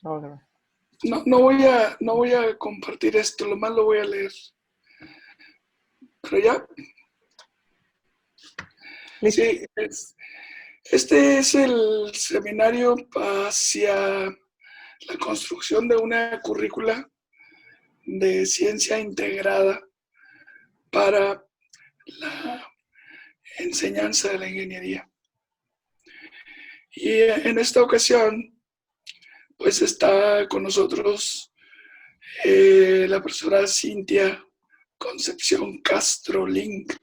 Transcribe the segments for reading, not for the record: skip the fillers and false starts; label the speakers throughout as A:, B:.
A: Hola.
B: No voy a compartir esto, lo más lo voy a leer. Pero ya,
A: Listo.
B: sí, este es el seminario hacia la construcción de una currícula de ciencia integrada para la enseñanza de la ingeniería. Y en esta ocasión, pues está con nosotros la profesora Cintia Concepción Castro Link.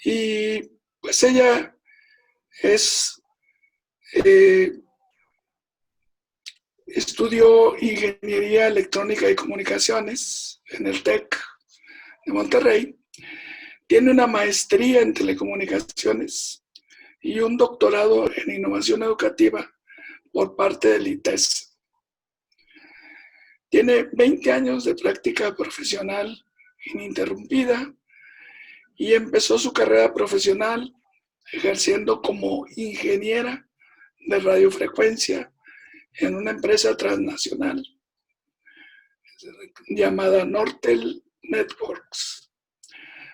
B: Y pues ella es, estudió Ingeniería Electrónica y Comunicaciones en el TEC de Monterrey. Tiene una maestría en telecomunicaciones y un doctorado en innovación educativa por parte del ITES. Tiene 20 años de práctica profesional ininterrumpida y empezó su carrera profesional ejerciendo como ingeniera de radiofrecuencia en una empresa transnacional llamada Nortel Networks,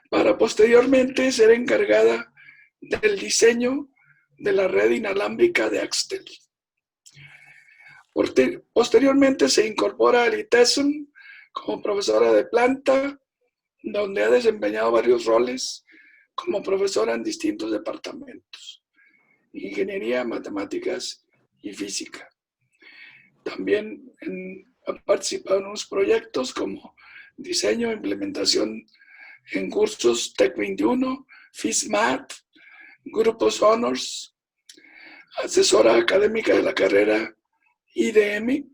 B: para posteriormente ser encargada del diseño de la red inalámbrica de Axtel. Posteriormente se incorpora al ITESM como profesora de planta, donde ha desempeñado varios roles como profesora en distintos departamentos: ingeniería, matemáticas y física. También ha participado en unos proyectos como diseño e implementación en cursos TEC 21, FISMAT, Grupos Honors, asesora académica de la carrera IDM,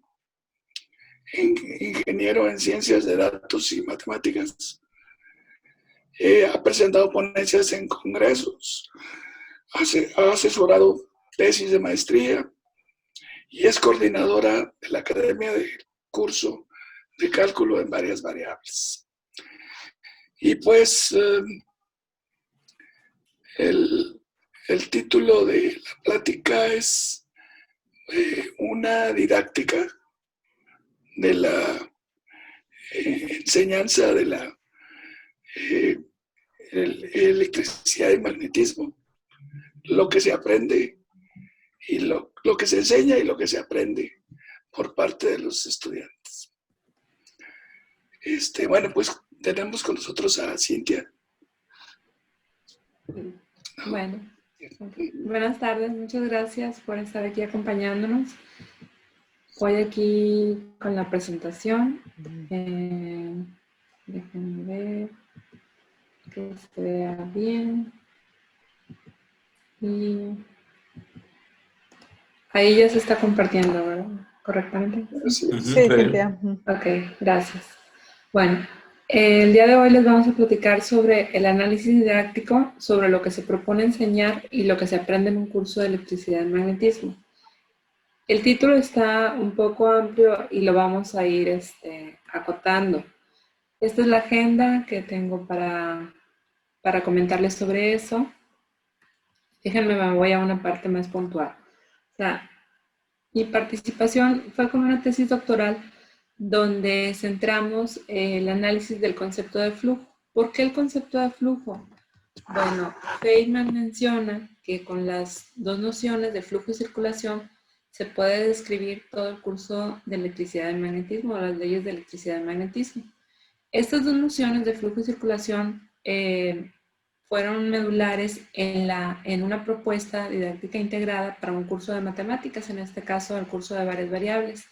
B: ingeniero en ciencias de datos y matemáticas. Ha presentado ponencias en congresos, ha asesorado tesis de maestría y es coordinadora de la Academia de Curso de Cálculo en varias variables. Y pues el título de la plática es una didáctica de la enseñanza de la electricidad y magnetismo, lo que se aprende y lo que se enseña y lo que se aprende por parte de los estudiantes. Bueno, pues tenemos con nosotros a Cintia.
C: Bueno, buenas tardes, muchas gracias por estar aquí acompañándonos. Voy aquí con la presentación. Déjenme ver que se vea bien. Y ahí ya se está compartiendo, ¿verdad? ¿Correctamente?
B: Sí,
A: Cintia.
C: Ok, gracias. Bueno, el día de hoy les vamos a platicar sobre el análisis didáctico, sobre lo que se propone enseñar y lo que se aprende en un curso de electricidad y magnetismo. El título está un poco amplio y lo vamos a ir acotando. Esta es la agenda que tengo para comentarles sobre eso. Déjenme, me voy a una parte más puntual. O sea, mi participación fue con una tesis doctoral donde centramos el análisis del concepto de flujo. ¿Por qué el concepto de flujo? Bueno, Feynman menciona que con las dos nociones de flujo y circulación se puede describir todo el curso de electricidad y magnetismo, o las leyes de electricidad y magnetismo. Estas dos nociones de flujo y circulación fueron medulares en una propuesta didáctica integrada para un curso de matemáticas, en este caso el curso de varias variables.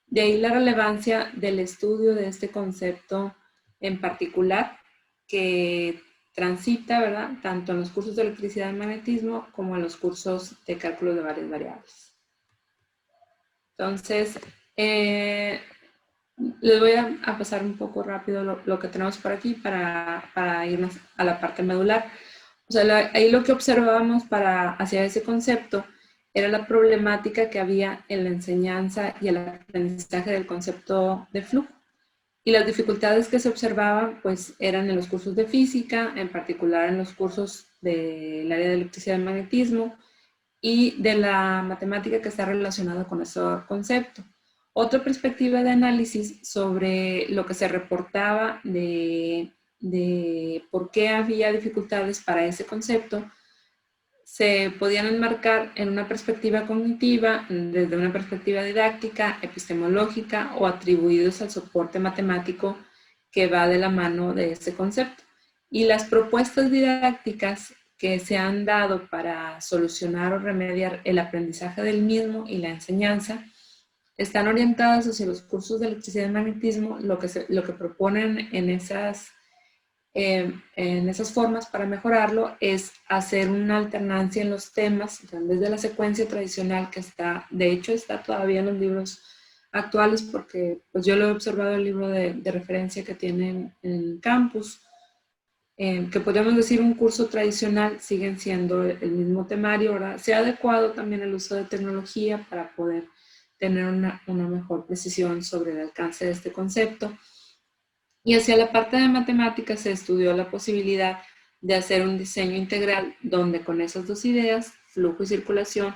C: De ahí la relevancia del estudio de este concepto en particular, que transita, ¿verdad?, tanto en los cursos de electricidad y magnetismo como en los cursos de cálculo de varias variables. Entonces, les voy a pasar un poco rápido lo que tenemos por aquí para irnos a la parte medular. O sea, ahí lo que observábamos hacia ese concepto era la problemática que había en la enseñanza y el aprendizaje del concepto de flujo. Y las dificultades que se observaban, pues, eran en los cursos de física, en particular en los cursos del área de electricidad y magnetismo, y de la matemática que está relacionada con ese concepto. Otra perspectiva de análisis sobre lo que se reportaba de por qué había dificultades para ese concepto se podían enmarcar en una perspectiva cognitiva, desde una perspectiva didáctica, epistemológica o atribuidos al soporte matemático que va de la mano de ese concepto. Y las propuestas didácticas que se han dado para solucionar o remediar el aprendizaje del mismo y la enseñanza están orientadas hacia los cursos de electricidad y magnetismo. Lo que proponen en esas formas para mejorarlo es hacer una alternancia en los temas, en vez de la secuencia tradicional que está, de hecho está todavía en los libros actuales, porque pues yo lo he observado en el libro de referencia que tienen en campus, que podríamos decir un curso tradicional, siguen siendo el mismo temario. Ahora se ha adecuado también el uso de tecnología para poder tener una mejor precisión sobre el alcance de este concepto. Y hacia la parte de matemáticas se estudió la posibilidad de hacer un diseño integral donde con esas dos ideas, flujo y circulación,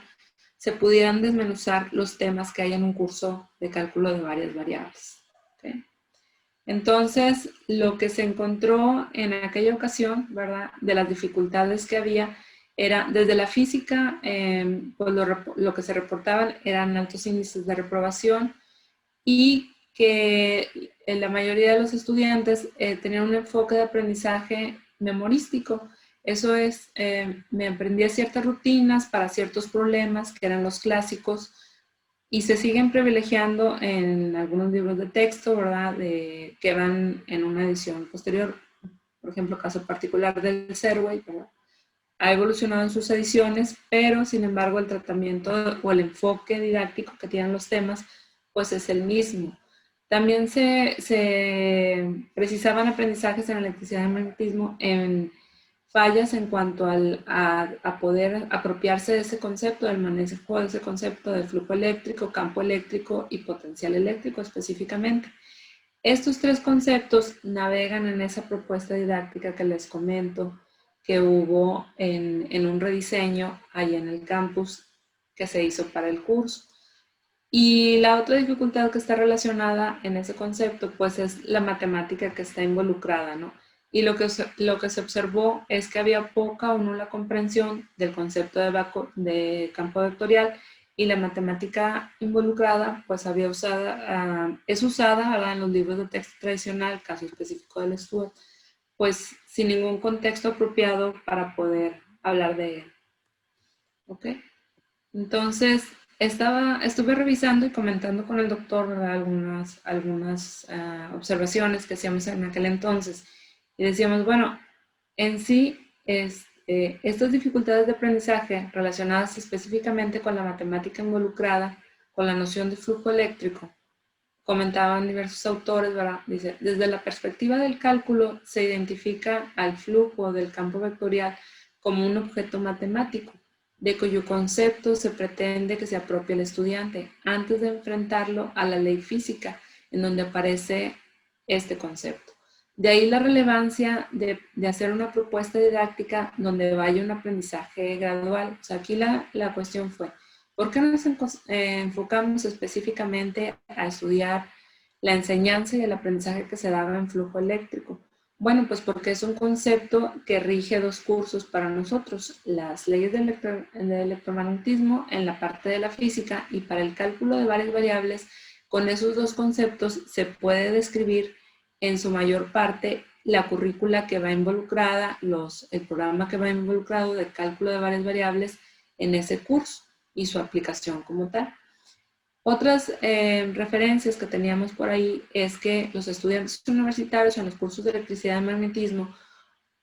C: se pudieran desmenuzar los temas que hay en un curso de cálculo de varias variables. ¿Okay? Entonces, lo que se encontró en aquella ocasión, ¿verdad?, de las dificultades que había, era desde la física, pues lo que se reportaban eran altos índices de reprobación y que la mayoría de los estudiantes tenían un enfoque de aprendizaje memorístico. Eso es, me aprendía ciertas rutinas para ciertos problemas que eran los clásicos y se siguen privilegiando en algunos libros de texto, ¿verdad?, que van en una edición posterior. Por ejemplo, caso particular del Serway, ¿verdad?, ha evolucionado en sus ediciones, pero sin embargo el tratamiento o el enfoque didáctico que tienen los temas pues es el mismo. También se precisaban aprendizajes en electricidad y magnetismo en fallas en cuanto a poder apropiarse de ese concepto, del manejo de ese concepto de flujo eléctrico, campo eléctrico y potencial eléctrico específicamente. Estos tres conceptos navegan en esa propuesta didáctica que les comento que hubo en un rediseño ahí en el campus que se hizo para el curso. Y la otra dificultad que está relacionada en ese concepto, pues es la matemática que está involucrada, ¿no? Y lo que se observó es que había poca o nula comprensión del concepto de campo vectorial y la matemática involucrada, pues es usada, ¿verdad?, en los libros de texto tradicional, caso específico del Stuart, pues sin ningún contexto apropiado para poder hablar de él. ¿Ok? Entonces, estuve revisando y comentando con el doctor, ¿verdad?, algunas observaciones que hacíamos en aquel entonces. Y decíamos, bueno, en sí, estas dificultades de aprendizaje relacionadas específicamente con la matemática involucrada, con la noción de flujo eléctrico, comentaban diversos autores, ¿verdad? Dice, desde la perspectiva del cálculo se identifica al flujo del campo vectorial como un objeto matemático, de cuyo concepto se pretende que se apropie el estudiante antes de enfrentarlo a la ley física, en donde aparece este concepto. De ahí la relevancia de hacer una propuesta didáctica donde vaya un aprendizaje gradual. O sea, aquí la cuestión fue, ¿por qué nos enfocamos específicamente a estudiar la enseñanza y el aprendizaje que se daba en flujo eléctrico? Bueno, pues porque es un concepto que rige dos cursos para nosotros, las leyes del electromagnetismo en la parte de la física y para el cálculo de varias variables. Con esos dos conceptos se puede describir en su mayor parte la currícula que va involucrada, el programa que va involucrado de cálculo de varias variables en ese curso y su aplicación como tal. Otras referencias que teníamos por ahí es que los estudiantes universitarios en los cursos de electricidad y magnetismo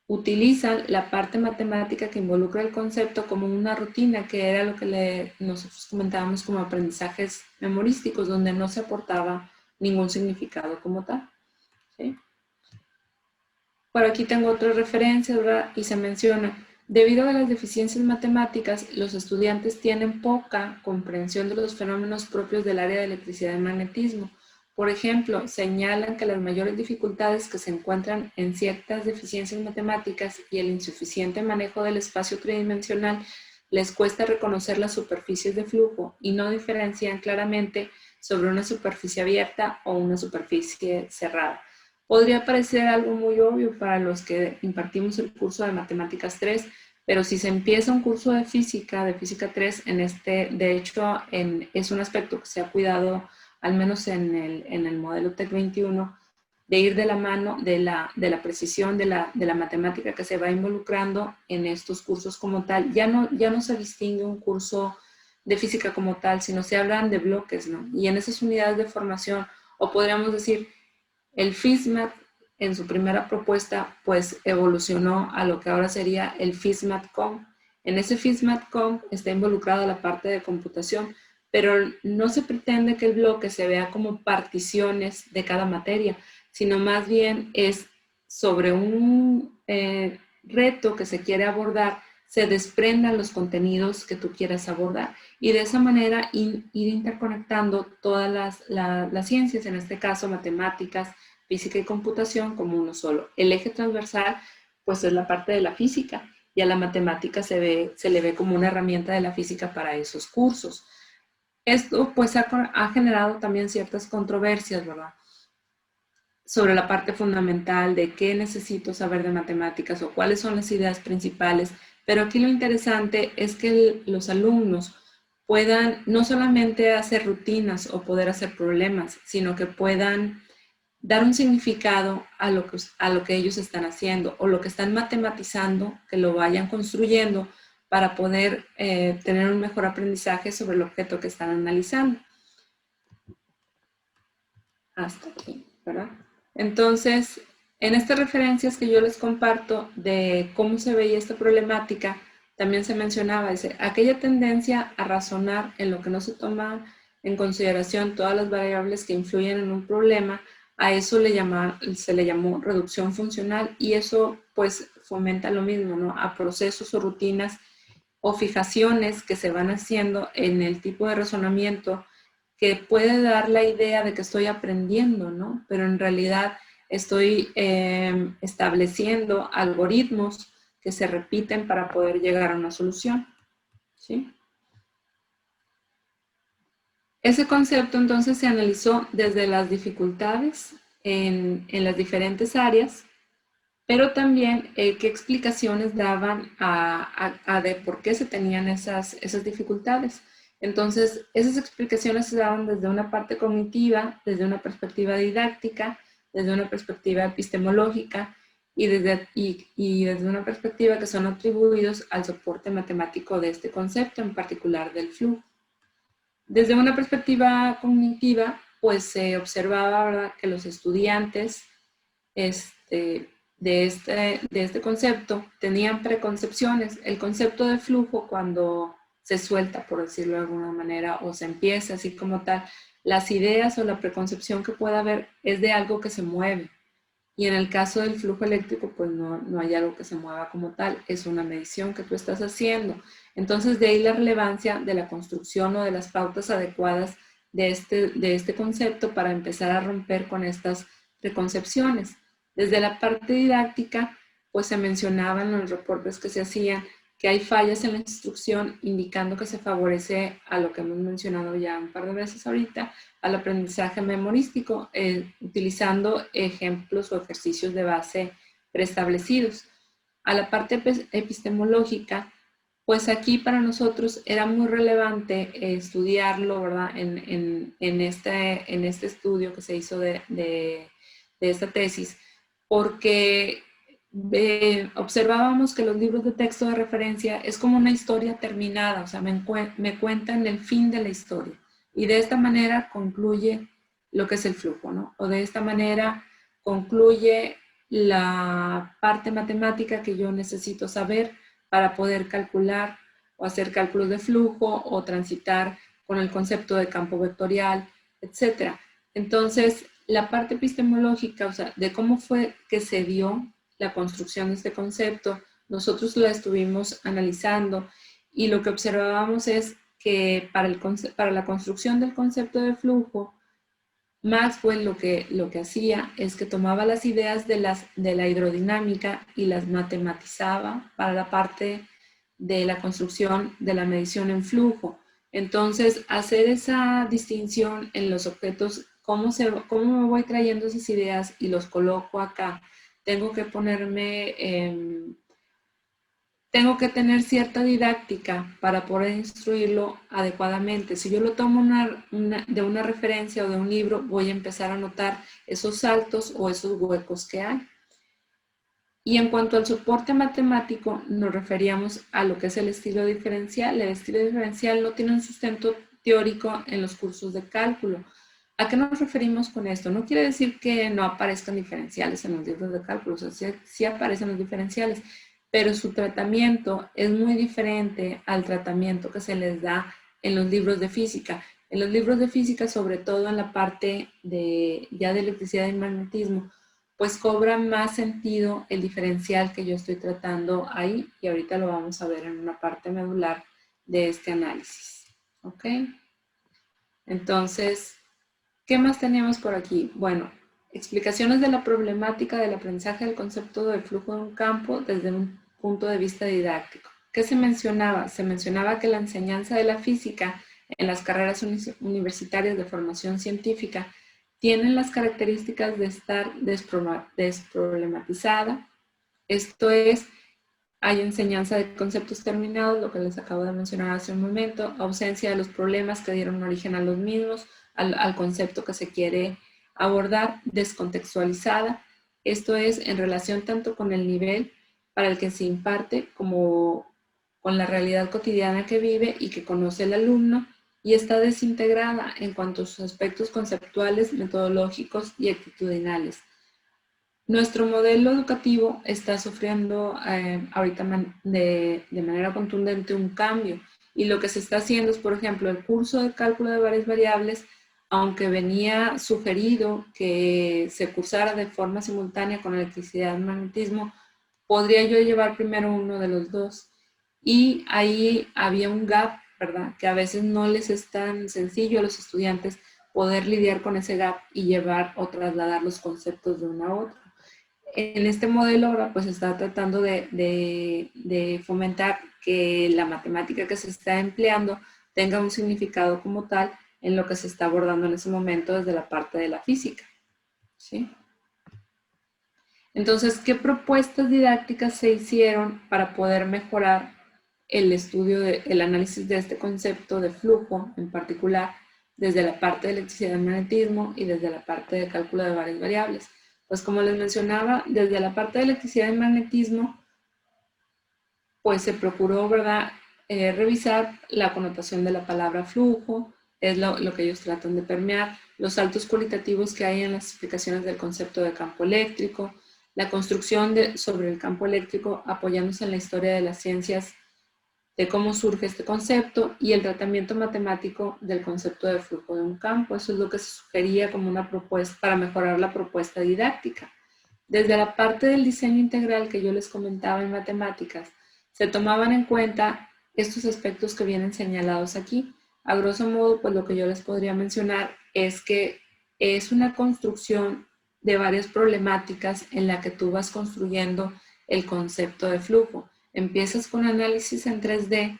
C: utilizan la parte matemática que involucra el concepto como una rutina, que era lo que nosotros comentábamos como aprendizajes memorísticos, donde no se aportaba ningún significado como tal. ¿Sí? Por aquí tengo otras referencias, ¿verdad? Y se menciona, debido a las deficiencias matemáticas, los estudiantes tienen poca comprensión de los fenómenos propios del área de electricidad y magnetismo. Por ejemplo, señalan que las mayores dificultades que se encuentran en ciertas deficiencias matemáticas y el insuficiente manejo del espacio tridimensional les cuesta reconocer las superficies de flujo y no diferencian claramente sobre una superficie abierta o una superficie cerrada. Podría parecer algo muy obvio para los que impartimos el curso de Matemáticas 3, pero si se empieza un curso de Física 3, de hecho, es un aspecto que se ha cuidado, al menos en el modelo TEC 21, de ir de la mano de la precisión de la matemática que se va involucrando en estos cursos como tal. Ya no se distingue un curso de física como tal, sino se hablan de bloques, ¿no? Y en esas unidades de formación, o podríamos decir, el FISMAT en su primera propuesta, pues evolucionó a lo que ahora sería el FISMAT-COM. En ese FISMAT-COM está involucrada la parte de computación, pero no se pretende que el bloque se vea como particiones de cada materia, sino más bien es sobre un reto que se quiere abordar, se desprendan los contenidos que tú quieras abordar y de esa manera ir interconectando todas las ciencias, en este caso matemáticas, física y computación, como uno solo. El eje transversal pues es la parte de la física y a la matemática se le ve como una herramienta de la física para esos cursos. Esto pues ha generado también ciertas controversias, ¿verdad? Sobre la parte fundamental de qué necesito saber de matemáticas o cuáles son las ideas principales, pero aquí lo interesante es que los alumnos puedan no solamente hacer rutinas o poder hacer problemas, sino que puedan dar un significado a lo que ellos están haciendo o lo que están matematizando, que lo vayan construyendo para poder tener un mejor aprendizaje sobre el objeto que están analizando. Hasta aquí, ¿verdad? Entonces, en estas referencias que yo les comparto de cómo se veía esta problemática, también se mencionaba aquella tendencia a razonar en lo que no se toma en consideración todas las variables que influyen en un problema, a eso se le llamó reducción funcional y eso pues fomenta lo mismo, ¿no? A procesos o rutinas o fijaciones que se van haciendo en el tipo de razonamiento que puede dar la idea de que estoy aprendiendo, ¿no? Pero en realidad estoy estableciendo algoritmos que se repiten para poder llegar a una solución, ¿sí? Ese concepto entonces se analizó desde las dificultades en las diferentes áreas, pero también qué explicaciones daban de por qué se tenían esas dificultades. Entonces, esas explicaciones se daban desde una parte cognitiva, desde una perspectiva didáctica, desde una perspectiva epistemológica y desde una perspectiva que son atribuidos al soporte matemático de este concepto, en particular del flujo. Desde una perspectiva cognitiva, pues se observaba, ¿verdad?, que los estudiantes de este concepto tenían preconcepciones. El concepto de flujo, cuando se suelta, por decirlo de alguna manera, o se empieza así como tal, las ideas o la preconcepción que pueda haber es de algo que se mueve. Y en el caso del flujo eléctrico, pues no hay algo que se mueva como tal, es una medición que tú estás haciendo. Entonces, de ahí la relevancia de la construcción o de las pautas adecuadas de este concepto para empezar a romper con estas preconcepciones. Desde la parte didáctica, pues se mencionaban en los reportes que se hacían que hay fallas en la instrucción indicando que se favorece a lo que hemos mencionado ya un par de veces ahorita, al aprendizaje memorístico, utilizando ejemplos o ejercicios de base preestablecidos. A la parte epistemológica, pues aquí para nosotros era muy relevante estudiarlo, ¿verdad? En este estudio que se hizo de esta tesis, porque observábamos que los libros de texto de referencia es como una historia terminada, o sea, me cuentan el fin de la historia. Y de esta manera concluye lo que es el flujo, ¿no? O de esta manera concluye la parte matemática que yo necesito saber para poder calcular o hacer cálculos de flujo o transitar con el concepto de campo vectorial, etc. Entonces, la parte epistemológica, o sea, de cómo fue que se dio la construcción de este concepto, nosotros la estuvimos analizando y lo que observábamos es que para la construcción del concepto de flujo, Maxwell lo que hacía es que tomaba las ideas de la hidrodinámica y las matematizaba para la parte de la construcción de la medición en flujo. Entonces, hacer esa distinción en los objetos, cómo me voy trayendo esas ideas y los coloco acá. Tengo que tengo que tener cierta didáctica para poder instruirlo adecuadamente. Si yo lo tomo de una referencia o de un libro, voy a empezar a notar esos saltos o esos huecos que hay. Y en cuanto al soporte matemático, nos referíamos a lo que es el estilo diferencial. El estilo diferencial no tiene un sustento teórico en los cursos de cálculo. ¿A qué nos referimos con esto? No quiere decir que no aparezcan diferenciales en los libros de cálculo, o sea, sí aparecen los diferenciales, pero su tratamiento es muy diferente al tratamiento que se les da en los libros de física. En los libros de física, sobre todo en la parte ya de electricidad y magnetismo, pues cobra más sentido el diferencial que yo estoy tratando ahí, y ahorita lo vamos a ver en una parte medular de este análisis. ¿Ok? Entonces, ¿qué más teníamos por aquí? Bueno, explicaciones de la problemática del aprendizaje del concepto del flujo de un campo desde un punto de vista didáctico. ¿Qué se mencionaba? Se mencionaba que la enseñanza de la física en las carreras universitarias de formación científica tienen las características de estar desproblematizada. Esto es, hay enseñanza de conceptos terminados, lo que les acabo de mencionar hace un momento, ausencia de los problemas que dieron origen a los mismos, al concepto que se quiere abordar, descontextualizada. Esto es en relación tanto con el nivel para el que se imparte como con la realidad cotidiana que vive y que conoce el alumno, y está desintegrada en cuanto a sus aspectos conceptuales, metodológicos y actitudinales. Nuestro modelo educativo está sufriendo ahorita de manera contundente un cambio, y lo que se está haciendo es, por ejemplo, el curso de cálculo de varias variables, aunque venía sugerido que se cursara de forma simultánea con electricidad y magnetismo, podría yo llevar primero uno de los dos. Y ahí había un gap, ¿verdad? Que a veces no les es tan sencillo a los estudiantes poder lidiar con ese gap y llevar o trasladar los conceptos de uno a otro. En este modelo ahora pues se está tratando de fomentar que la matemática que se está empleando tenga un significado como tal en lo que se está abordando en ese momento desde la parte de la física. ¿Sí? Entonces, ¿qué propuestas didácticas se hicieron para poder mejorar el estudio, el análisis de este concepto de flujo en particular, desde la parte de electricidad y magnetismo y desde la parte de cálculo de varias variables? Pues como les mencionaba, desde la parte de electricidad y magnetismo, pues se procuró, ¿verdad?, revisar la connotación de la palabra flujo, es lo que ellos tratan de permear, los saltos cualitativos que hay en las explicaciones del concepto de campo eléctrico, la construcción sobre el campo eléctrico apoyándose en la historia de las ciencias, de cómo surge este concepto, y el tratamiento matemático del concepto de flujo de un campo. Eso es lo que se sugería como una propuesta para mejorar la propuesta didáctica. Desde la parte del diseño integral que yo les comentaba en matemáticas, se tomaban en cuenta estos aspectos que vienen señalados aquí. A grosso modo, pues lo que yo les podría mencionar es que es una construcción de varias problemáticas en la que tú vas construyendo el concepto de flujo. Empiezas con análisis en 3D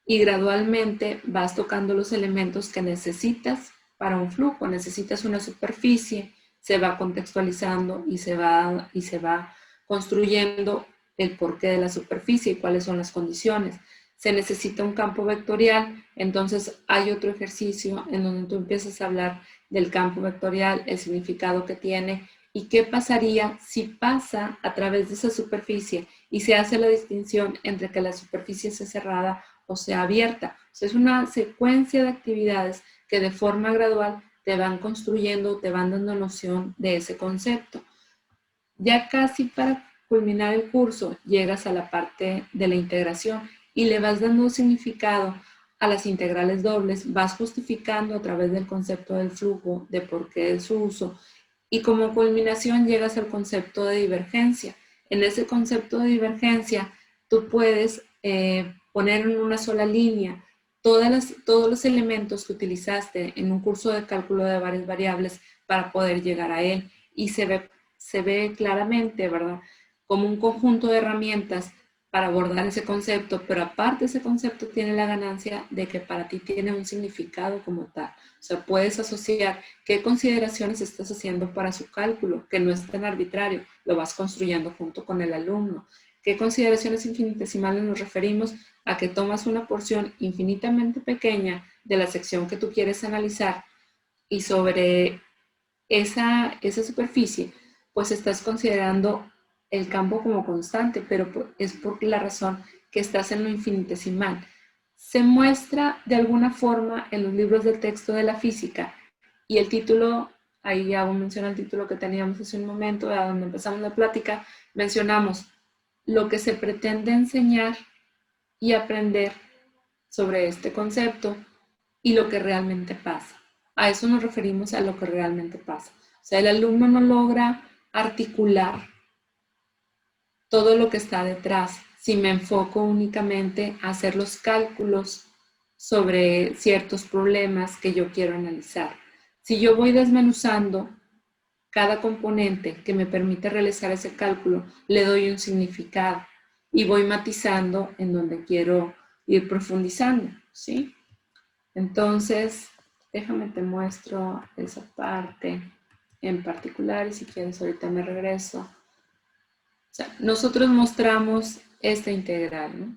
C: y gradualmente vas tocando los elementos que necesitas para un flujo. Necesitas una superficie, se va contextualizando y se va construyendo el porqué de la superficie y cuáles son las condiciones. Se necesita un campo vectorial, entonces hay otro ejercicio en donde tú empiezas a hablar del campo vectorial, el significado que tiene y qué pasaría si pasa a través de esa superficie, y se hace la distinción entre que la superficie sea cerrada o sea abierta. O sea, es una secuencia de actividades que de forma gradual te van construyendo, te van dando noción de ese concepto. Ya casi para culminar el curso, llegas a la parte de la integración y le vas dando significado a las integrales dobles, vas justificando a través del concepto del flujo, de por qué es su uso, y como culminación llegas al concepto de divergencia. En ese concepto de divergencia, tú puedes poner en una sola línea todos los elementos que utilizaste en un curso de cálculo de varias variables para poder llegar a él, y se ve claramente, ¿verdad?, como un conjunto de herramientas para abordar ese concepto, pero aparte ese concepto tiene la ganancia de que para ti tiene un significado como tal. O sea, puedes asociar qué consideraciones estás haciendo para su cálculo, que no es tan arbitrario, lo vas construyendo junto con el alumno. ¿Qué consideraciones infinitesimales nos referimos? A que tomas una porción infinitamente pequeña de la sección que tú quieres analizar y sobre esa superficie, pues estás considerando el campo como constante, pero es por la razón que estás en lo infinitesimal. Se muestra de alguna forma en los libros de texto de la física y el título, ahí ya menciona el título que teníamos hace un momento, a donde empezamos la plática, mencionamos lo que se pretende enseñar y aprender sobre este concepto y lo que realmente pasa. A eso nos referimos, a lo que realmente pasa. O sea, el alumno no logra articular todo lo que está detrás si me enfoco únicamente a hacer los cálculos sobre ciertos problemas que yo quiero analizar. Si yo voy desmenuzando cada componente que me permite realizar ese cálculo, le doy un significado y voy matizando en donde quiero ir profundizando, ¿sí? Entonces, déjame te muestro esa parte en particular y si quieres ahorita me regreso. O sea, nosotros mostramos esta integral, ¿no?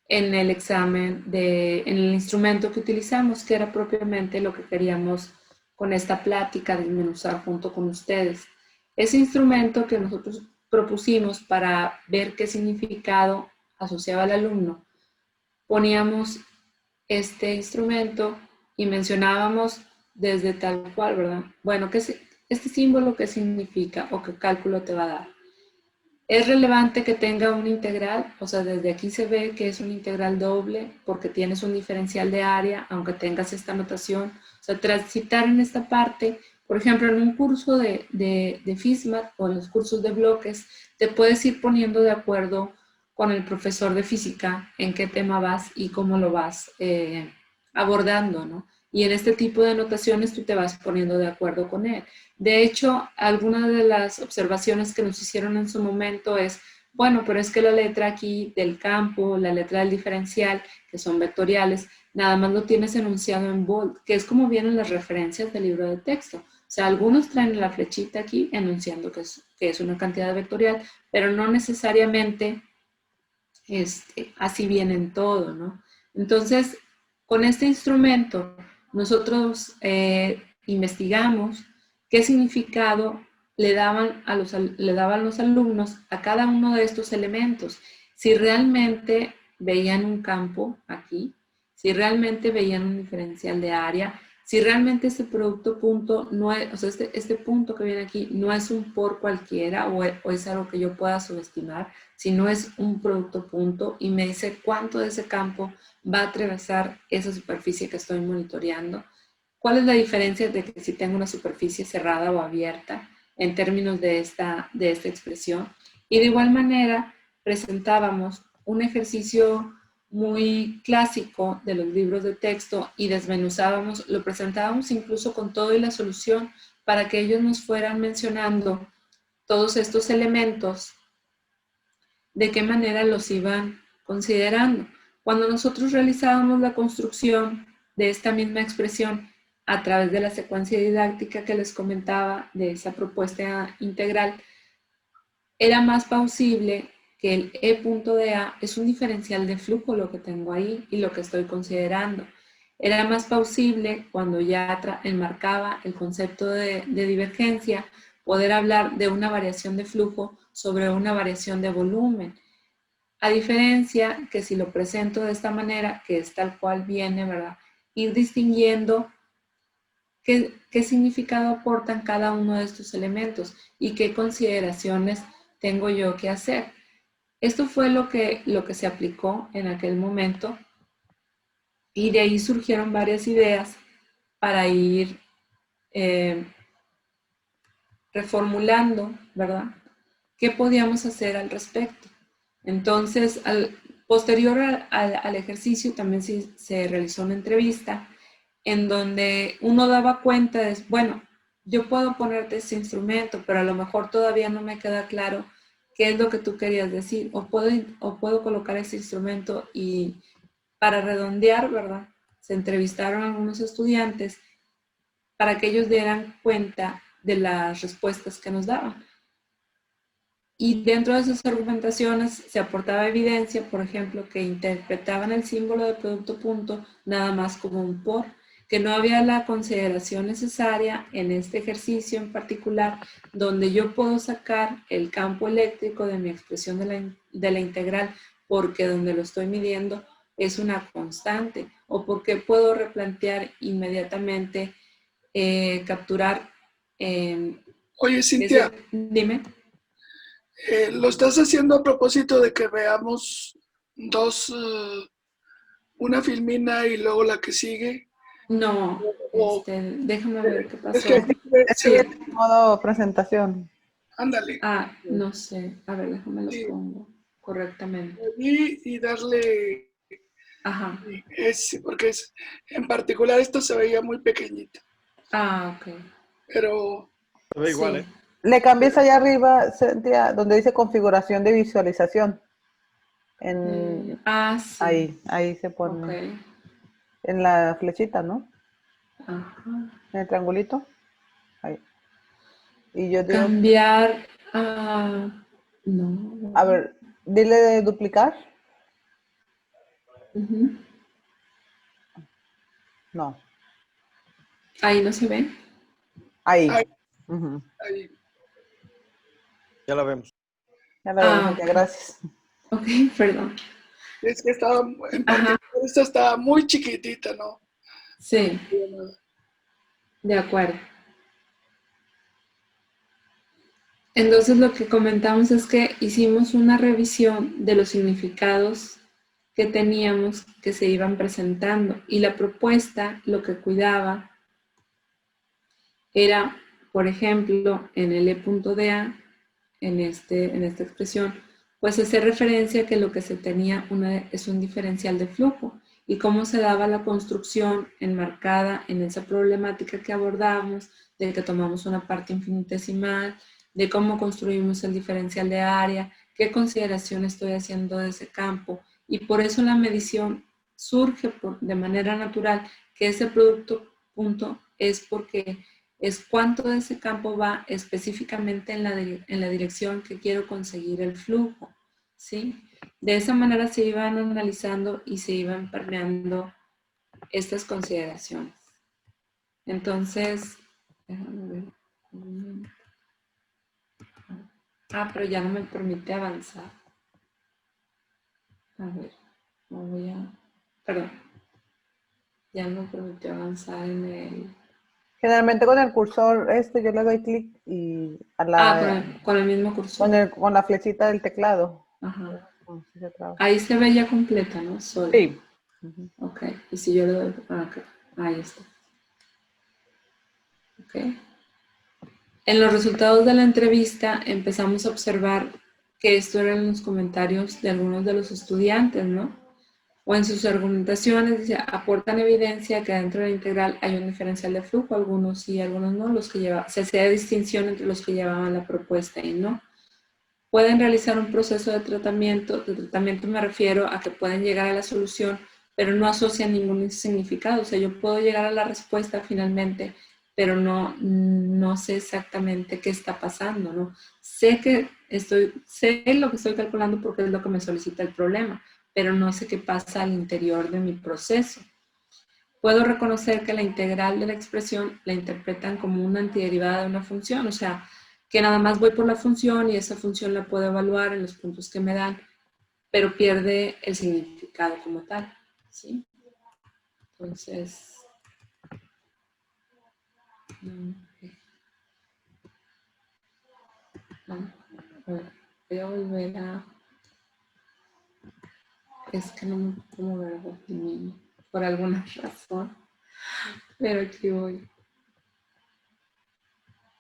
C: En el examen, en el instrumento que utilizamos, que era propiamente lo que queríamos con esta plática desmenuzar junto con ustedes. Ese instrumento que nosotros propusimos para ver qué significado asociaba al alumno, poníamos este instrumento y mencionábamos desde tal cual, ¿verdad? Bueno, ¿qué es este símbolo qué significa o qué cálculo te va a dar? Es relevante que tenga un integral, o sea, desde aquí se ve que es un integral doble porque tienes un diferencial de área, aunque tengas esta notación. O sea, transitar en esta parte, por ejemplo, en un curso de FISMAT o en los cursos de bloques, te puedes ir poniendo de acuerdo con el profesor de física en qué tema vas y cómo lo vas abordando, ¿no? Y en este tipo de notaciones tú te vas poniendo de acuerdo con él. De hecho, algunas de las observaciones que nos hicieron en su momento es, bueno, pero es que la letra aquí del campo, la letra del diferencial, que son vectoriales, nada más lo tienes enunciado en bold, que es como vienen las referencias del libro de texto. O sea, algunos traen la flechita aquí enunciando que es una cantidad vectorial, pero no necesariamente así viene en todo, ¿no? Entonces, con este instrumento, nosotros investigamos qué significado le daban los alumnos a cada uno de estos elementos. Si realmente veían un campo aquí, si realmente veían un diferencial de área, si realmente este producto punto no es, o sea, este punto que viene aquí no es un por cualquiera o es algo que yo pueda subestimar, sino es un producto punto y me dice cuánto de ese campo va a atravesar esa superficie que estoy monitoreando. ¿Cuál es la diferencia de que si tengo una superficie cerrada o abierta en términos de esta expresión? Y de igual manera presentábamos un ejercicio muy clásico de los libros de texto y desmenuzábamos, lo presentábamos incluso con todo y la solución para que ellos nos fueran mencionando todos estos elementos, de qué manera los iban considerando. Cuando nosotros realizábamos la construcción de esta misma expresión a través de la secuencia didáctica que les comentaba de esa propuesta integral, era más plausible que el E punto de A es un diferencial de flujo lo que tengo ahí y lo que estoy considerando. Era más plausible cuando ya enmarcaba el concepto de divergencia, poder hablar de una variación de flujo sobre una variación de volumen. A diferencia que si lo presento de esta manera, que es tal cual viene, ¿verdad? Ir distinguiendo qué significado aportan cada uno de estos elementos y qué consideraciones tengo yo que hacer. Esto fue lo que se aplicó en aquel momento y de ahí surgieron varias ideas para ir reformulando, ¿verdad? ¿Qué podíamos hacer al respecto? Entonces, posterior al ejercicio también se realizó una entrevista en donde uno daba cuenta de, bueno, yo puedo ponerte ese instrumento, pero a lo mejor todavía no me queda claro qué es lo que tú querías decir, o puedo colocar este instrumento. Y para redondear, ¿verdad? Se entrevistaron a algunos estudiantes para que ellos dieran cuenta de las respuestas que nos daban. Y dentro de esas argumentaciones se aportaba evidencia, por ejemplo, que interpretaban el símbolo de producto punto nada más como un por, que no había la consideración necesaria en este ejercicio en particular, donde yo puedo sacar el campo eléctrico de mi expresión de la integral, porque donde lo estoy midiendo es una constante, o porque puedo replantear inmediatamente, capturar.
B: Oye, Cintia,
C: Dime.
B: ¿lo estás haciendo a propósito de que veamos dos, una filmina y luego la que sigue?
C: No,
B: O,
C: déjame ver qué
B: es
C: pasó.
B: que
A: Es que
C: Sí.
A: viene en modo presentación.
B: ándale,
C: No sé. A ver, déjame lo
B: sí,
C: pongo correctamente.
B: y darle,
C: Ajá.
B: porque en particular esto se veía muy pequeñita,
C: Ok.
B: pero
D: Se ve igual,
C: Sí.
D: ¿eh?
A: Le cambies allá arriba, Cintia, donde dice configuración de visualización.
C: Sí.
A: Ahí se
C: Ok.
A: pone. En la flechita, ¿no?
C: Ajá.
A: En el triangulito. Ahí. Y yo digo,
C: Cambiar. No.
A: a ver, dile de duplicar.
C: Ujú.
A: No.
C: Ahí no se ve.
A: Ahí.
B: ahí,
A: Ujú.
B: ahí.
D: Ya la vemos.
A: Ya la vemos, Cintia,
C: Ok.
A: gracias.
C: Ok, perdón.
B: Es que estaba, en
C: Ajá.
B: particular esta estaba muy chiquitita, ¿no? No
C: Sí,
B: veía nada.
C: de acuerdo. Entonces lo que comentamos es que hicimos una revisión de los significados que teníamos que se iban presentando, y la propuesta lo que cuidaba era, por ejemplo, en el E.DA, en esta expresión, pues hacer referencia a que lo que se tenía es un diferencial de flujo, y cómo se daba la construcción enmarcada en esa problemática que abordamos, de que tomamos una parte infinitesimal, de cómo construimos el diferencial de área, qué consideración estoy haciendo de ese campo. Y por eso la medición surge de manera natural, que ese producto punto es porque es cuánto de ese campo va específicamente en la dirección que quiero conseguir el flujo, ¿sí? De esa manera se iban analizando y se iban permeando estas consideraciones. Entonces, déjame ver. Pero ya no me permite avanzar. A ver, perdón, ya no me permitió avanzar en el...
A: Generalmente con el cursor yo le doy clic y
C: Con el mismo cursor.
A: con la flechita del teclado.
C: Ajá.
A: Sí se traba.
C: Ahí se ve ya completa, ¿no?
A: Sí.
C: Ok, y si yo le doy... ok, ahí está. Ok. En los resultados de la entrevista empezamos a observar que esto eran los comentarios de algunos de los estudiantes, ¿no? O en sus argumentaciones, dice, aportan evidencia que dentro de la integral hay un diferencial de flujo, algunos sí, algunos no, se hacía distinción entre los que llevaban la propuesta y no. Pueden realizar un proceso de tratamiento me refiero a que pueden llegar a la solución, pero no asocian ningún significado. O sea, yo puedo llegar a la respuesta finalmente, pero no sé exactamente qué está pasando, ¿no? Sé lo que estoy calculando porque es lo que me solicita el problema, pero no sé qué pasa al interior de mi proceso. Puedo reconocer que la integral de la expresión la interpretan como una antiderivada de una función, o sea, que nada más voy por la función y esa función la puedo evaluar en los puntos que me dan, pero pierde el significado como tal, ¿sí? Entonces, voy a volver a... Es que no me puedo mover a mí por alguna razón, pero aquí voy.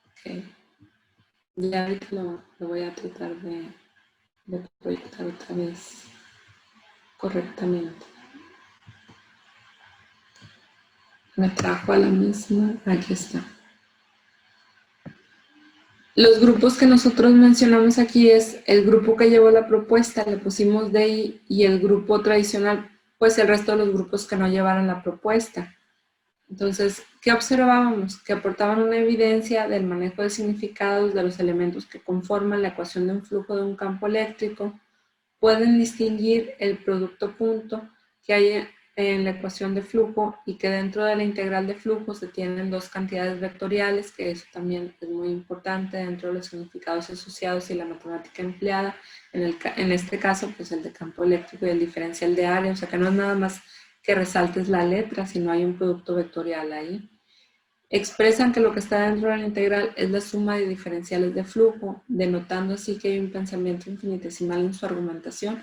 C: Ok. Ya ahorita lo voy a tratar de proyectar otra vez correctamente. Me trajo a la misma, aquí está. Los grupos que nosotros mencionamos aquí es el grupo que llevó la propuesta, le pusimos DI, y el grupo tradicional, pues el resto de los grupos que no llevaron la propuesta. Entonces, ¿qué observábamos? Que aportaban una evidencia del manejo de significados de los elementos que conforman la ecuación de un flujo de un campo eléctrico. Pueden distinguir el producto punto que hay en la ecuación de flujo y que dentro de la integral de flujo se tienen dos cantidades vectoriales, que eso también es muy importante dentro de los significados asociados y la matemática empleada. En este caso, pues el de campo eléctrico y el diferencial de área, o sea que no es nada más que resaltes la letra, sino hay un producto vectorial ahí. Expresan que lo que está dentro de la integral es la suma de diferenciales de flujo, denotando así que hay un pensamiento infinitesimal en su argumentación.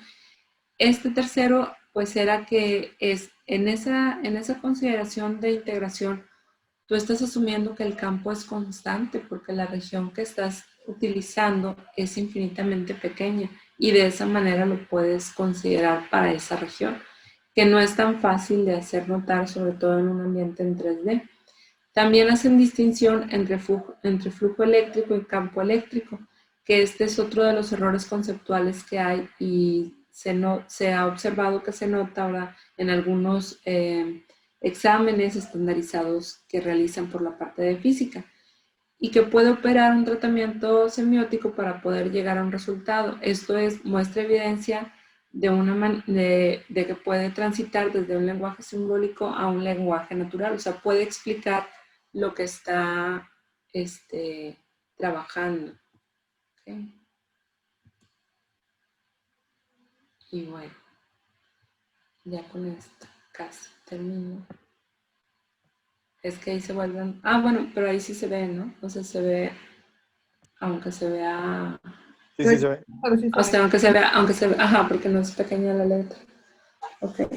C: Este tercero, pues era que es en esa consideración de integración, tú estás asumiendo que el campo es constante porque la región que estás utilizando es infinitamente pequeña y de esa manera lo puedes considerar para esa región, que no es tan fácil de hacer notar, sobre todo en un ambiente en 3D. También hacen distinción entre flujo eléctrico y campo eléctrico, que este es otro de los errores conceptuales que hay y se ha observado que se nota ahora en algunos exámenes estandarizados que realizan por la parte de física y que puede operar un tratamiento semiótico para poder llegar a un resultado. Esto muestra evidencia de que puede transitar desde un lenguaje simbólico a un lenguaje natural, o sea, puede explicar lo que está trabajando. ¿Okay? Y bueno, ya con esto casi termino. Es que ahí se vuelven... Ah, bueno, pero ahí sí se ve, ¿no? O sea, se ve, aunque se vea...
D: Sí, sí se ve.
A: Pero sí se
C: O sea,
A: ve.
C: aunque se vea... Ajá, porque no es pequeña la letra. Ok.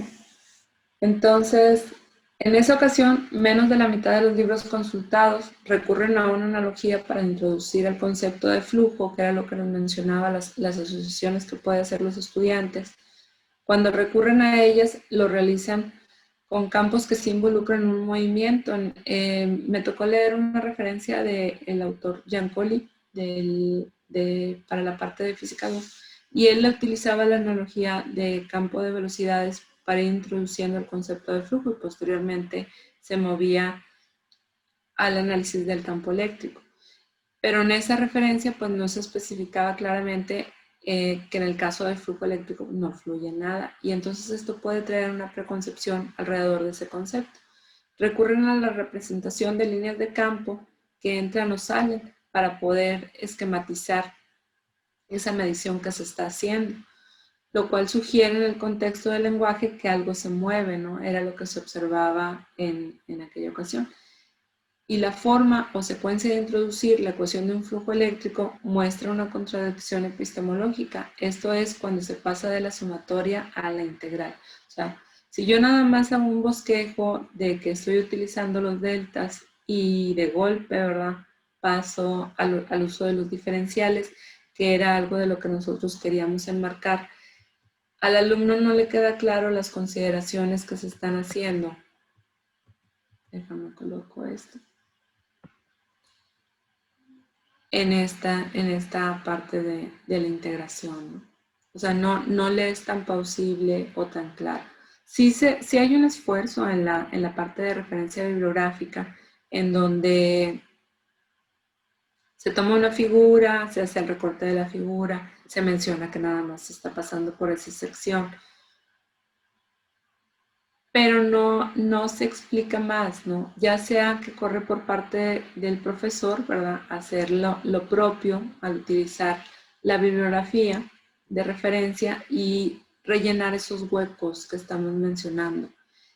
C: Entonces, en esa ocasión, menos de la mitad de los libros consultados recurren a una analogía para introducir el concepto de flujo, que era lo que nos mencionaba las asociaciones que pueden hacer los estudiantes. Cuando recurren a ellas, lo realizan con campos que sí involucran un movimiento. Me tocó leer una referencia del autor Giancoli para la parte de física 2, y él utilizaba la analogía de campo de velocidades para ir introduciendo el concepto de flujo y posteriormente se movía al análisis del campo eléctrico. Pero en esa referencia pues no se especificaba claramente que en el caso del flujo eléctrico no fluye nada, y entonces esto puede traer una preconcepción alrededor de ese concepto. Recurren a la representación de líneas de campo que entran o salen para poder esquematizar esa medición que se está haciendo, lo cual sugiere en el contexto del lenguaje que algo se mueve, ¿no? Era lo que se observaba en aquella ocasión. Y la forma o secuencia de introducir la ecuación de un flujo eléctrico muestra una contradicción epistemológica. Esto es cuando se pasa de la sumatoria a la integral. O sea, si yo nada más hago un bosquejo de que estoy utilizando los deltas y de golpe, ¿verdad?, paso al uso de los diferenciales, que era algo de lo que nosotros queríamos enmarcar, al alumno no le queda claro las consideraciones que se están haciendo. Déjame coloco esto. En esta parte de la integración, ¿no? O sea, no le es tan plausible o tan claro. Sí hay un esfuerzo en la parte de referencia bibliográfica en donde se toma una figura, se hace el recorte de la figura, se menciona que nada más se está pasando por esa sección, pero no se explica más, ¿no? Ya sea que corre por parte del profesor, ¿verdad?, hacer lo propio al utilizar la bibliografía de referencia y rellenar esos huecos que estamos mencionando.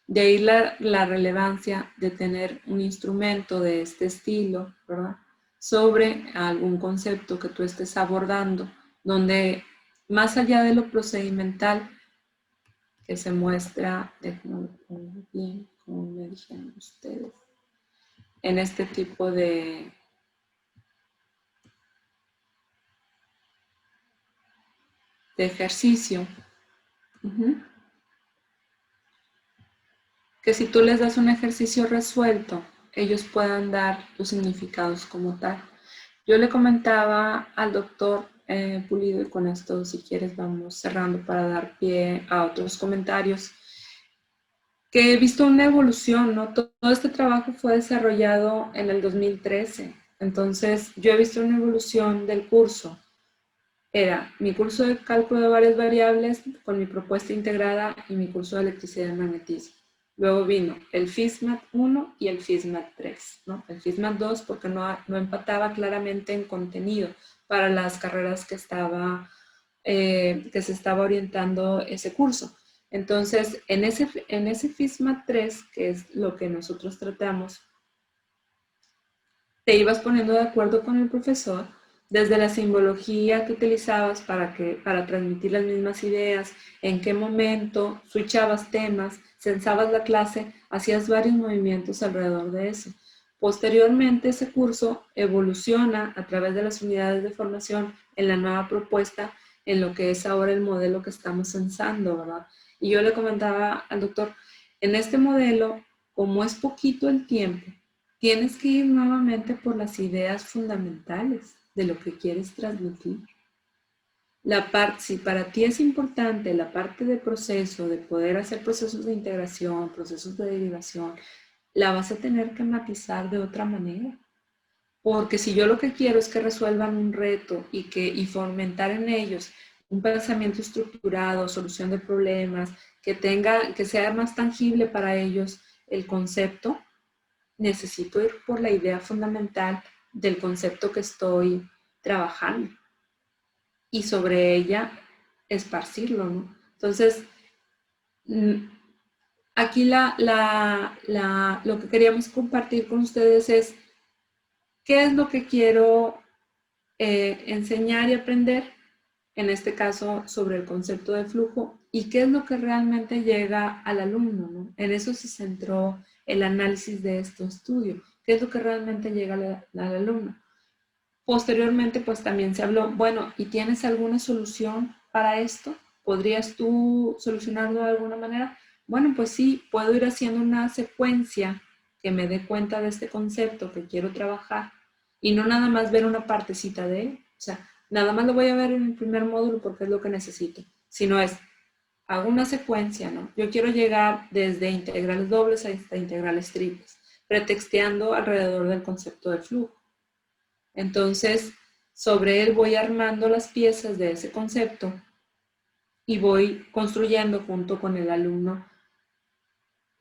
C: De ahí la relevancia de tener un instrumento de este estilo, ¿verdad?, sobre algún concepto que tú estés abordando, donde más allá de lo procedimental que se muestra, déjenme poner bien, como me dijeron ustedes, en este tipo de ejercicio. Que si tú les das un ejercicio resuelto, ellos puedan dar los significados como tal. Yo le comentaba al doctor Pulido, y con esto, si quieres, vamos cerrando para dar pie a otros comentarios, que he visto una evolución, ¿no? Todo este trabajo fue desarrollado en el 2013, entonces yo he visto una evolución del curso. Era mi curso de cálculo de varias variables con mi propuesta integrada y mi curso de electricidad y magnetismo. Luego vino el FISMAT 1 y el FISMAT 3, ¿no? El FISMAT 2 porque no empataba claramente en contenido para las carreras que se estaba orientando ese curso. Entonces, en ese FISMAT 3, que es lo que nosotros tratamos, te ibas poniendo de acuerdo con el profesor desde la simbología que utilizabas para transmitir las mismas ideas, en qué momento, switchabas temas, censabas la clase, hacías varios movimientos alrededor de eso. Posteriormente, ese curso evoluciona a través de las unidades de formación en la nueva propuesta, en lo que es ahora el modelo que estamos censando, ¿verdad? Y yo le comentaba al doctor, en este modelo, como es poquito el tiempo, tienes que ir nuevamente por las ideas fundamentales de lo que quieres transmitir. Si para ti es importante la parte de proceso, de poder hacer procesos de integración, procesos de derivación, la vas a tener que matizar de otra manera. Porque si yo lo que quiero es que resuelvan un reto y fomentar en ellos un pensamiento estructurado, solución de problemas, que sea más tangible para ellos el concepto, necesito ir por la idea fundamental del concepto que estoy trabajando y sobre ella esparcirlo, ¿no? Entonces, aquí lo que queríamos compartir con ustedes es qué es lo que quiero enseñar y aprender, en este caso sobre el concepto de flujo, y qué es lo que realmente llega al alumno, ¿no? En eso se centró el análisis de este estudio, qué es lo que realmente llega al alumno. Posteriormente, pues también se habló, bueno, ¿y tienes alguna solución para esto? ¿Podrías tú solucionarlo de alguna manera? Bueno, pues sí, puedo ir haciendo una secuencia que me dé cuenta de este concepto que quiero trabajar y no nada más ver una partecita de él. O sea, nada más lo voy a ver en el primer módulo porque es lo que necesito, sino hago una secuencia, ¿no? Yo quiero llegar desde integrales dobles hasta integrales triples, pretexteando alrededor del concepto de flujo. Entonces, sobre él voy armando las piezas de ese concepto y voy construyendo junto con el alumno.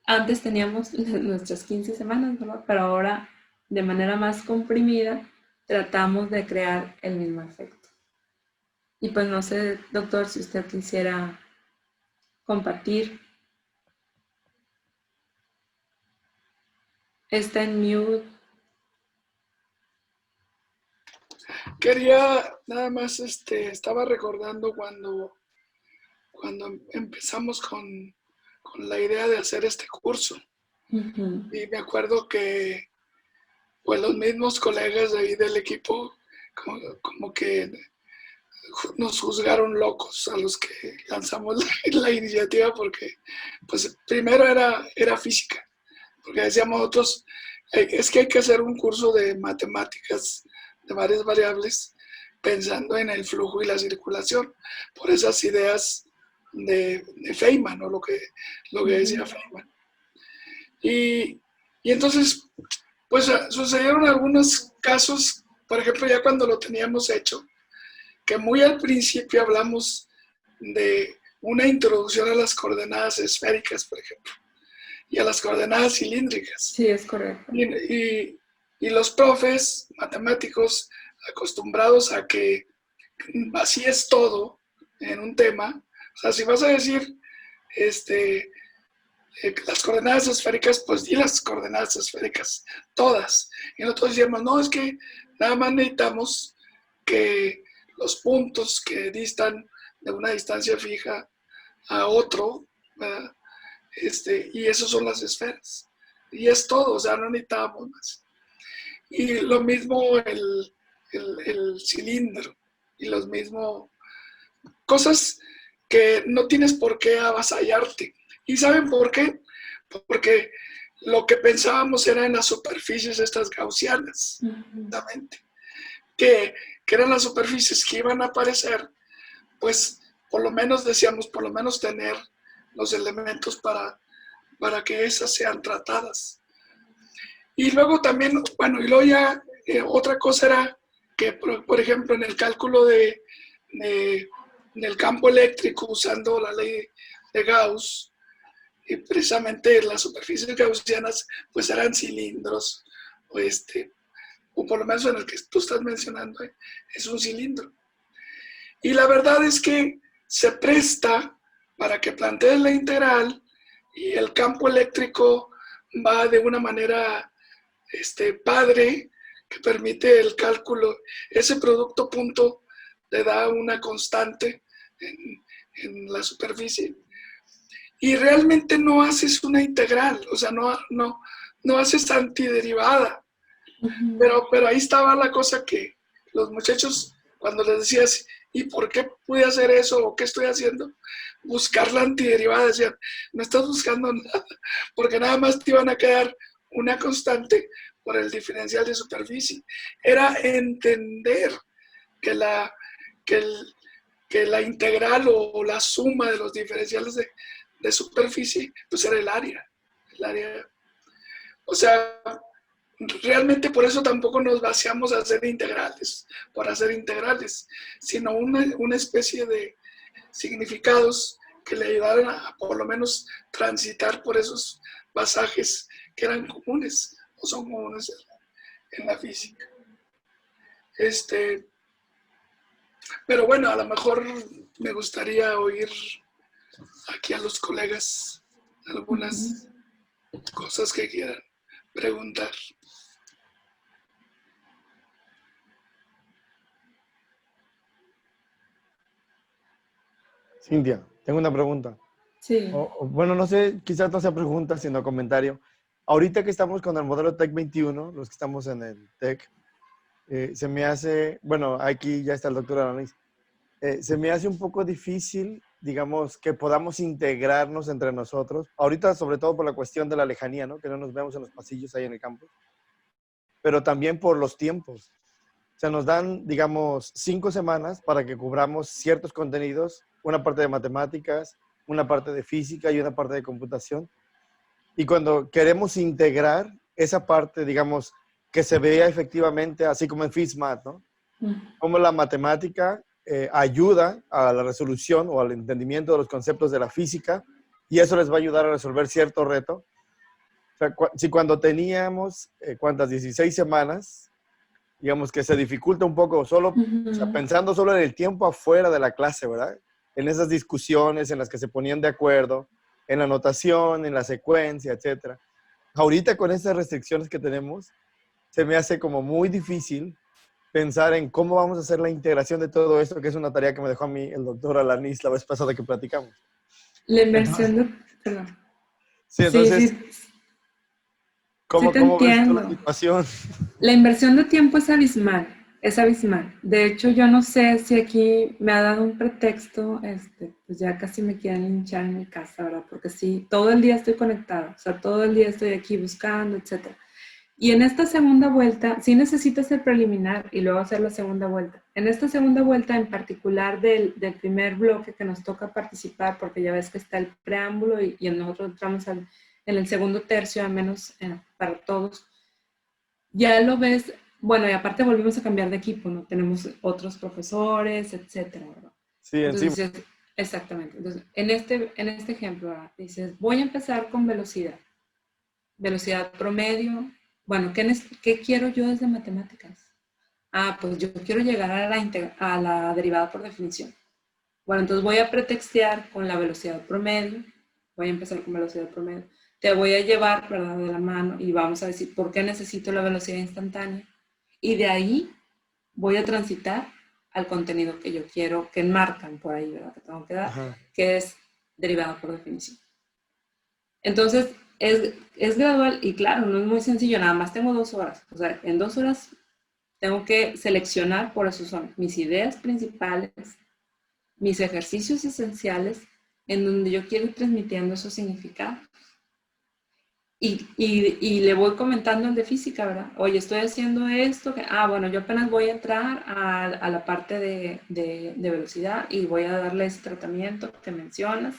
C: Antes teníamos nuestras 15 semanas, ¿verdad? Pero ahora, de manera más comprimida, tratamos de crear el mismo efecto. Y pues no sé, doctor, si usted quisiera compartir. Está en mute.
B: Quería nada más, estaba recordando cuando empezamos con la idea de hacer este curso.
C: Uh-huh.
B: Y me acuerdo que pues los mismos colegas de ahí del equipo como que nos juzgaron locos a los que lanzamos la iniciativa porque pues primero era física, porque decíamos nosotros, es que hay que hacer un curso de matemáticas de varias variables pensando en el flujo y la circulación, por esas ideas de Feynman, ¿no? Lo que decía Feynman. Y entonces, pues sucedieron algunos casos, por ejemplo, ya cuando lo teníamos hecho, que muy al principio hablamos de una introducción a las coordenadas esféricas, por ejemplo, y a las coordenadas cilíndricas.
C: Sí, es correcto.
B: Y los profes matemáticos acostumbrados a que así es todo en un tema, o sea, si vas a decir las coordenadas esféricas, pues di las coordenadas esféricas, todas. Y nosotros decíamos, no, es que nada más necesitamos que los puntos que distan de una distancia fija a otro, ¿verdad? Y esas son las esferas. Y es todo, o sea, no necesitábamos más. Y lo mismo el cilindro, y los mismos cosas que no tienes por qué avasallarte. ¿Y saben por qué? Porque lo que pensábamos era en las superficies estas gaussianas, justamente. que eran las superficies que iban a aparecer, pues por lo menos decíamos, por lo menos tener los elementos para que esas sean tratadas. Y luego también, bueno, y luego ya otra cosa era que, por ejemplo, en el cálculo del campo eléctrico usando la ley de Gauss, y precisamente las superficies gaussianas pues eran cilindros, o por lo menos en el que tú estás mencionando, es un cilindro. Y la verdad es que se presta para que plantees la integral y el campo eléctrico va de una manera padre que permite el cálculo. Ese producto punto le da una constante en la superficie. Y realmente no haces una integral, o sea, no haces antiderivada. Pero ahí estaba la cosa que los muchachos, cuando les decías, ¿y por qué pude hacer eso? ¿O qué estoy haciendo? Buscar la antiderivada. Decían, no estás buscando nada, porque nada más te iban a quedar una constante por el diferencial de superficie. Era entender que la integral o la suma de los diferenciales de superficie, pues era el área. O sea, realmente por eso tampoco nos vaciamos a hacer integrales, por hacer integrales, sino una especie de significados que le ayudaran a por lo menos transitar por esos pasajes que eran comunes o son comunes en la física. Pero bueno, a lo mejor me gustaría oír aquí a los colegas algunas cosas que quieran preguntar.
D: Cintia, tengo una pregunta.
C: Sí.
D: Bueno, no sé, quizás no sea pregunta, sino comentario. Ahorita que estamos con el modelo TEC 21, los que estamos en el TEC, se me hace, bueno, aquí ya está el doctor Alanis, se me hace un poco difícil, digamos, que podamos integrarnos entre nosotros. Ahorita, sobre todo por la cuestión de la lejanía, ¿no? Que no nos vemos en los pasillos ahí en el campus. Pero también por los tiempos. O sea, nos dan, digamos, 5 semanas para que cubramos ciertos contenidos, una parte de matemáticas, una parte de física y una parte de computación. Y cuando queremos integrar esa parte, digamos, que se vea efectivamente, así como en FISMAT, ¿no? Como la matemática ayuda a la resolución o al entendimiento de los conceptos de la física y eso les va a ayudar a resolver cierto reto. O sea, si cuando teníamos, ¿cuántas? 16 semanas, digamos que se dificulta un poco solo, o sea, pensando solo en el tiempo afuera de la clase, ¿verdad? En esas discusiones en las que se ponían de acuerdo, en la anotación, en la secuencia, etc. Ahorita con estas restricciones que tenemos, se me hace como muy difícil pensar en cómo vamos a hacer la integración de todo esto, que es una tarea que me dejó a mí el doctor Alanis la vez pasada que platicamos.
C: La inversión de... Perdón.
D: Sí, entonces,
C: Sí,
D: ¿cómo,
C: te
D: cómo ves tú la
C: entiendo.
D: situación?
C: La inversión de tiempo es abismal, es abismal. De hecho, yo no sé si aquí me ha dado un pretexto, pues ya casi me quieren linchar en mi casa, ¿verdad? Porque sí, todo el día estoy conectada, o sea, todo el día estoy aquí buscando, etc. Y en esta segunda vuelta, sí necesito hacer preliminar y luego hacer la segunda vuelta. En esta segunda vuelta, en particular del primer bloque que nos toca participar, porque ya ves que está el preámbulo y nosotros entramos en el segundo tercio, al menos para todos, ya lo ves, bueno, y aparte volvimos a cambiar de equipo, ¿no? Tenemos otros profesores, etcétera, ¿verdad?
D: Sí,
C: Entonces,
D: encima.
C: exactamente. Entonces, en este ejemplo, ¿verdad? Dices, voy a empezar con velocidad. Velocidad promedio. Bueno, ¿qué quiero yo desde matemáticas? Ah, pues yo quiero llegar a la derivada por definición. Bueno, entonces voy a pretextear con la velocidad promedio. Voy a empezar con velocidad promedio. Te voy a llevar, ¿verdad?, de la mano y vamos a decir por qué necesito la velocidad instantánea. Y de ahí voy a transitar al contenido que yo quiero, que enmarcan por ahí, ¿verdad?, que tengo que dar,
D: Ajá.
C: que es derivada por definición. Entonces, es gradual y claro, no es muy sencillo, nada más tengo 2 horas. O sea, en 2 horas tengo que seleccionar, por eso son mis ideas principales, mis ejercicios esenciales, en donde yo quiero ir transmitiendo esos significados. Y le voy comentando el de física, ¿verdad? Oye, estoy haciendo esto, bueno, yo apenas voy a entrar a la parte de velocidad y voy a darle ese tratamiento que mencionas.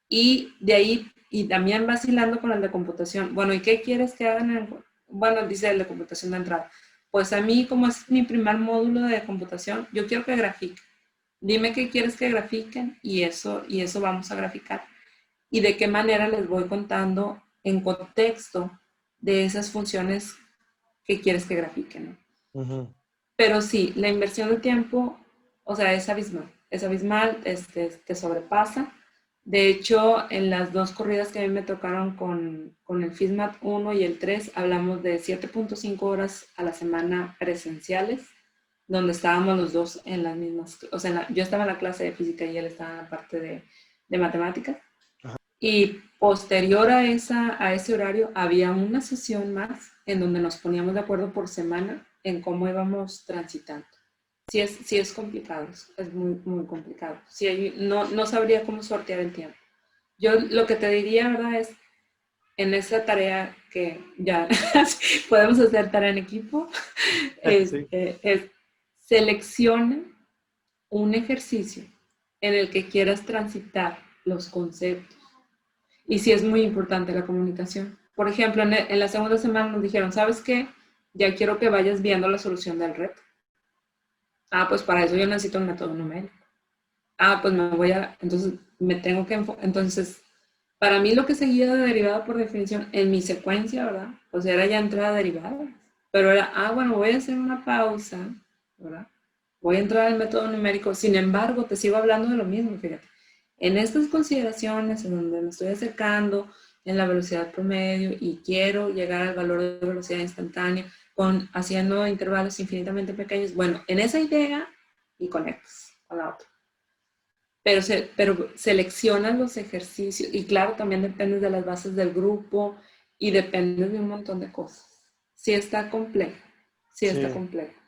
C: Y de ahí, y también vacilando con el de computación. Bueno, ¿y qué quieres que hagan? Bueno, dice el de computación de entrada. Pues a mí, como es mi primer módulo de computación, yo quiero que grafiquen. Dime qué quieres que grafiquen y eso vamos a graficar. Y de qué manera les voy contando en contexto de esas funciones que quieres que grafiquen, ¿no?
D: Ujú.
C: Pero sí, la inversión de tiempo, o sea, es abismal, te sobrepasa. De hecho, en las 2 corridas que a mí me tocaron con el FISMAT 1 y el 3, hablamos de 7.5 horas a la semana presenciales, donde estábamos los dos en las mismas, o sea, yo estaba en la clase de física y él estaba en la parte de matemáticas. Y posterior a ese horario había una sesión más en donde nos poníamos de acuerdo por semana en cómo íbamos transitando. Sí es complicado, es muy, muy complicado. Sí, no sabría cómo sortear el tiempo. Yo lo que te diría, ¿verdad? Es en esa tarea que ya podemos hacer tarea en equipo,
D: Sí.
C: es selecciona un ejercicio en el que quieras transitar los conceptos. Y sí es muy importante la comunicación. Por ejemplo, en la segunda semana nos dijeron, ¿sabes qué? Ya quiero que vayas viendo la solución del reto. Pues para eso yo necesito un método numérico. Pues entonces me tengo que entonces, para mí lo que seguía de derivada por definición en mi secuencia, ¿verdad? Pues era ya entrada derivada. Pero era, bueno, voy a hacer una pausa, ¿verdad? Voy a entrar al método numérico. Sin embargo, te sigo hablando de lo mismo, fíjate. En estas consideraciones, en donde me estoy acercando en la velocidad promedio y quiero llegar al valor de velocidad instantánea haciendo intervalos infinitamente pequeños, bueno, en esa idea y conectas con la otra. Pero seleccionas los ejercicios y claro, también dependes de las bases del grupo y dependes de un montón de cosas. Sí está complejo, sí está complejo.